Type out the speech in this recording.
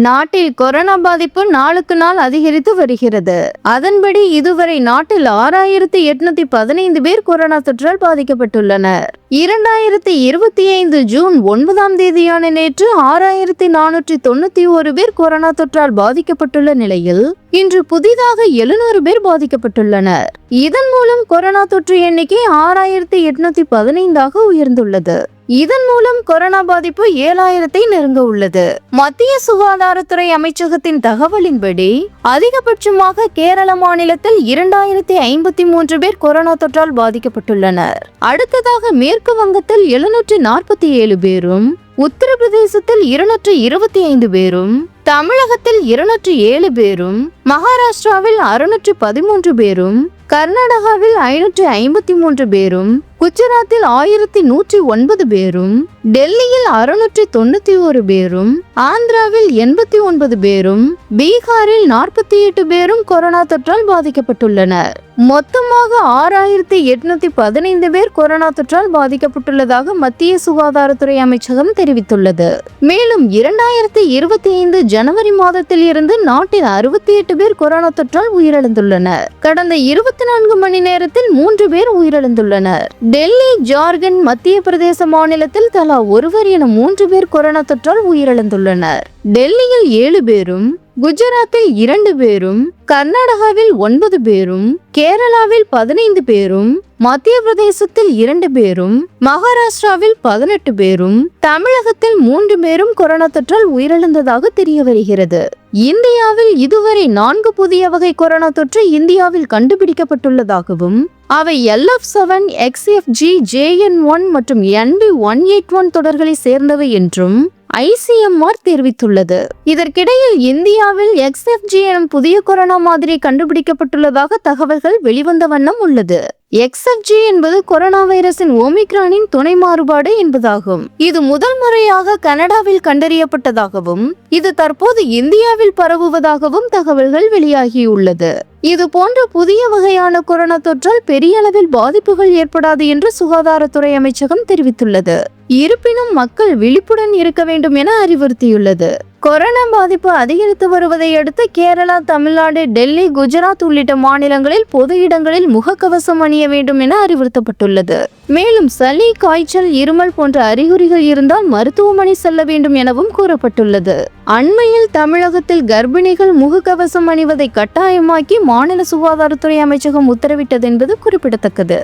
நாட்டில் கொரோனா பாதிப்பு நாளுக்கு நாள் அதிகரித்து வருகிறது. அதன்படி இதுவரை நாட்டில் 6815 பேர் கொரோனா தொற்றால் பாதிக்கப்பட்டுள்ளனர். 2025 ஜூன் 9ஆம் தேதியான நேற்று 6491 பேர் கொரோனா தொற்றால் பாதிக்கப்பட்டுள்ள நிலையில் இன்று புதிதாக 700 பேர் பாதிக்கப்பட்டுள்ளனர். இதன் மூலம் கொரோனா தொற்று எண்ணிக்கை 6815 உயர்ந்துள்ளது. இதன் மூலம் கொரோனா பாதிப்பு 7000 நெருங்க உள்ளது. மத்திய சுகாதாரத்துறை அமைச்சகத்தின் தகவலின்படி அதிகபட்சமாக கேரள மாநிலத்தில் 2053 பேர் கொரோனா தொற்றால் பாதிக்கப்பட்டுள்ளனர். அடுத்ததாக மேற்கு வங்கத்தில் 747 பேரும், உத்தரப்பிரதேசத்தில் 225 பேரும், தமிழகத்தில் 207 பேரும், மகாராஷ்டிராவில் 613 பேரும், கர்நாடகாவில் 553 பேரும், குஜராத்தில் 1109 பேரும், டெல்லியில் 691 பேரும், ஆந்திராவில் 89 பேரும், பீகாரில் 48 பேரும் கொரோனா தொற்றால் பாதிக்கப்பட்டுள்ளனர். மொத்தமாக 6815 பேர் கொரோனா தொற்றால் பாதிக்கப்பட்டுள்ளதாக மத்திய சுகாதாரத்துறை அமைச்சகம் தெரிவித்துள்ளது. மேலும் 2025 ஜனவரி மாதத்தில் இருந்து நாட்டில் 68 பேர் கொரோனா தொற்றால் உயிரிழந்துள்ளனர். கடந்த 24 மணி நேரத்தில் 3 பேர் உயிரிழந்துள்ளனர். டெல்லி, ஜார்க்கண்ட், மத்திய பிரதேச மாநிலத்தில் தலா ஒருவர் என 3 பேர் கொரோனா தொற்றால் உயிரிழந்துள்ளனர். டெல்லியில் 7 பேரும், குஜராத்தில் 2 பேரும், கர்நாடகாவில் 9 பேரும், கேரளாவில் 15 பேரும், மத்திய பிரதேசத்தில் 2 பேரும், மகாராஷ்டிராவில் 18 பேரும், தமிழகத்தில் 3 பேரும் கொரோனா தொற்றால் உயிரிழந்ததாக தெரிய வருகிறது. இந்தியாவில் இதுவரை 4 புதிய வகை கொரோனா தொற்று இந்தியாவில் கண்டுபிடிக்கப்பட்டுள்ளதாகவும் அவை LF7, XFG, JN1 மற்றும் NB181 தொடர்களை சேர்ந்தவை என்றும் ICMR தெரிவித்துள்ளது. இதற்கிடையில் இந்தியாவில் XFG எனும் புதிய கொரோனா மாதிரி கண்டுபிடிக்கப்பட்டுள்ளதாக தகவல்கள் வெளிவந்த வண்ணம் உள்ளது. XFG என்பது கொரோனா வைரஸின் ஓமிக்ரானின் துணை மாறுபாடு என்பதாகும். இது முதல் முறையாக கனடாவில் கண்டறியப்பட்டதாகவும் இது தற்போது இந்தியாவில் பரவுவதாகவும் தகவல்கள் வெளியாகியுள்ளது. இது போன்ற புதிய வகையான கொரோனா தொற்றால் பெரிய அளவில் பாதிப்புகள் ஏற்படாது என்று சுகாதாரத்துறை அமைச்சகம் தெரிவித்துள்ளது. இருப்பினும் மக்கள் விழிப்புடன் இருக்க வேண்டும் என அறிவுறுத்தியுள்ளது. கொரோனா பாதிப்பு அதிகரித்து வருவதை அடுத்து கேரளா, தமிழ்நாடு, டெல்லி, குஜராத் உள்ளிட்ட மாநிலங்களில் பொது இடங்களில் முகக்கவசம் அணிய வேண்டும் என அறிவுறுத்தப்பட்டுள்ளது. மேலும் சளி, காய்ச்சல், இருமல் போன்ற அறிகுறிகள் இருந்தால் மருத்துவமனை செல்ல வேண்டும் எனவும் கூறப்பட்டுள்ளது. அண்மையில் தமிழகத்தில் கர்ப்பிணிகள் முகக்கவசம் அணிவதை கட்டாயமாக்கி மாநில சுகாதாரத்துறை அமைச்சகம் உத்தரவிட்டது என்பது குறிப்பிடத்தக்கது.